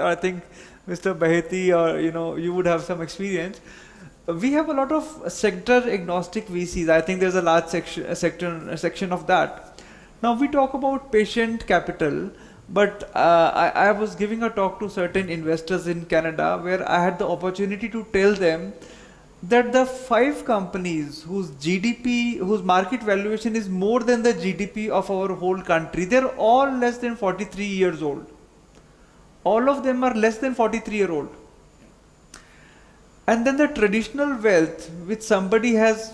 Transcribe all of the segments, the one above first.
I think Mr. Baheti or you would have some experience. We have a lot of sector agnostic VCs. I think there's a large section of that. Now we talk about patient capital, but I was giving a talk to certain investors in Canada where I had the opportunity to tell them that the five companies whose GDP, whose market valuation is more than the GDP of our whole country, they're all less than 43 years old. All of them are less than 43-year-old. And then the traditional wealth which somebody has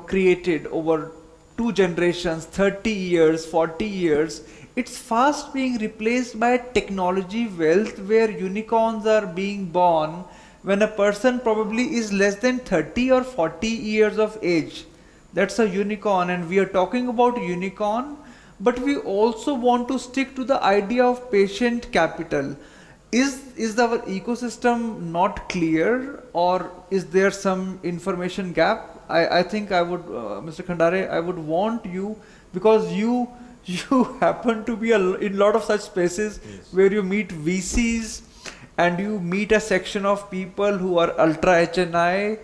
created over two generations, 30 years, 40 years, it's fast being replaced by technology wealth where unicorns are being born when a person probably is less than 30 or 40 years of age. That's a unicorn, and we are talking about unicorn, but we also want to stick to the idea of patient capital. Is our ecosystem not clear, or is there some information gap? I think I would, Mr. Khandare, I would want you, because you happen to be in a lot of such spaces. Yes. Where you meet VCs and you meet a section of people who are ultra HNI,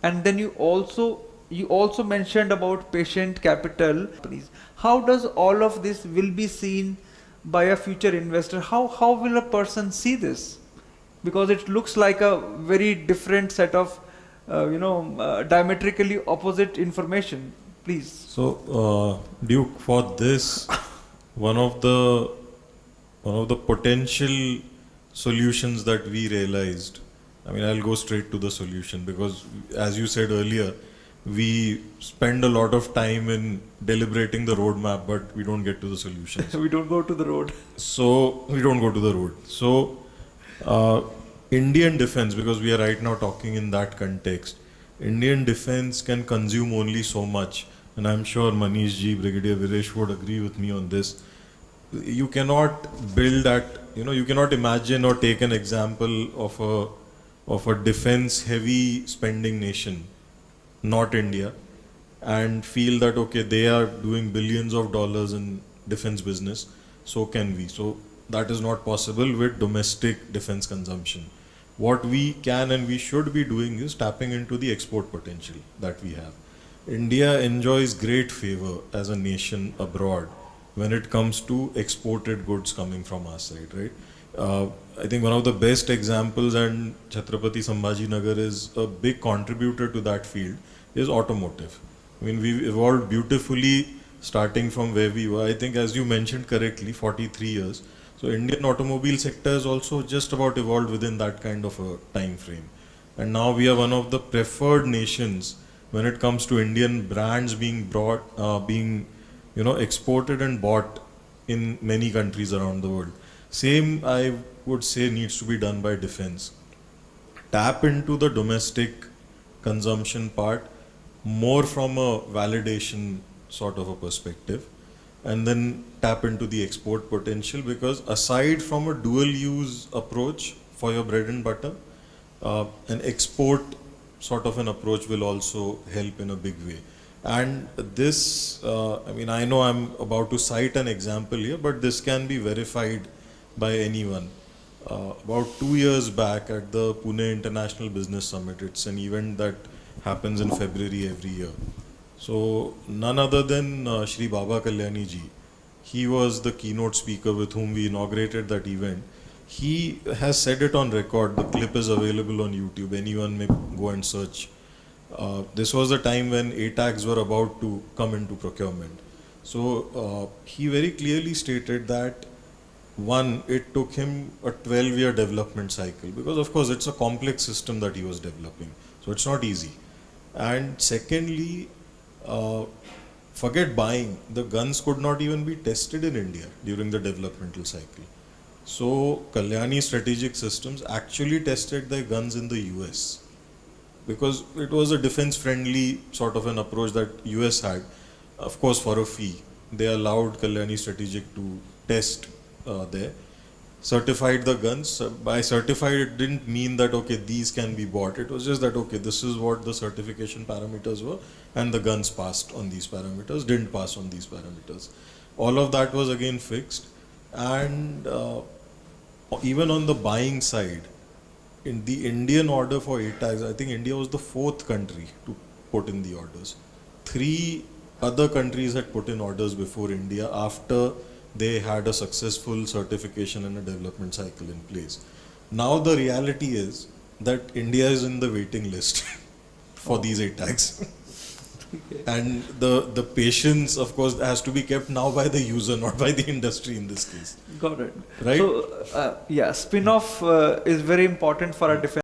and then you also mentioned about patient capital. Please, how does all of this will be seen by a future investor? How will a person see this? Because it looks like a very different set of diametrically opposite information. Please. So, Duke, for this, one of the potential solutions that we realized, I mean, I'll go straight to the solution, because as you said earlier, we spend a lot of time in deliberating the roadmap, but we don't get to the solutions. We don't go to the road. So we don't go to the road. So Indian defense, because we are right now talking in that context, Indian defense can consume only so much, and I'm sure Manish ji, Brigadier Viresh would agree with me on this. You cannot build that, you cannot imagine or take an example of a defense heavy spending nation, not India, and feel that okay, they are doing billions of dollars in defense business, so can we. So that is not possible with domestic defense consumption. What we can and we should be doing is tapping into the export potential that we have. India enjoys great favor as a nation abroad when it comes to exported goods coming from our side, right? I think one of the best examples, and Chhatrapati Sambhaji Nagar is a big contributor to that field, is automotive. I mean, we've evolved beautifully starting from where we were. I think, as you mentioned correctly, 43 years. So Indian automobile sector has also just about evolved within that kind of a time frame. And now we are one of the preferred nations when it comes to Indian brands being exported and bought in many countries around the world. Same, I would say, needs to be done by defense. Tap into the domestic consumption part more from a validation sort of a perspective, and then tap into the export potential, because aside from a dual use approach for your bread and butter, an export sort of an approach will also help in a big way. And this, I mean, I know I'm about to cite an example here, but this can be verified by anyone. About 2 years back at the Pune International Business Summit, it's an event that happens in February every year. So none other than Shri Baba Kalyani ji, he was the keynote speaker with whom we inaugurated that event. He has said it on record. The clip is available on YouTube. Anyone may go and search. This was the time when ATAGs were about to come into procurement. So he very clearly stated that, one, it took him a 12-year development cycle, because of course it's a complex system that he was developing. So it's not easy. And secondly, forget buying. The guns could not even be tested in India during the developmental cycle. So Kalyani Strategic Systems actually tested their guns in the US, because it was a defense-friendly sort of an approach that US had. Of course, for a fee, they allowed Kalyani Strategic to test there, certified the guns. By certified, it didn't mean that, okay, these can be bought. It was just that, okay, this is what the certification parameters were, and the guns passed on these parameters, didn't pass on these parameters. All of that was again fixed. And even on the buying side, in the Indian order for ATAGs, I think India was the 4th country to put in the orders. 3 other countries had put in orders before India after they had a successful certification and a development cycle in place. Now the reality is that India is in the waiting list for these ATAGs. And the patience, of course, has to be kept now by the user, not by the industry in this case. Got it. Right? So, yeah, spin-off is very important for our defense.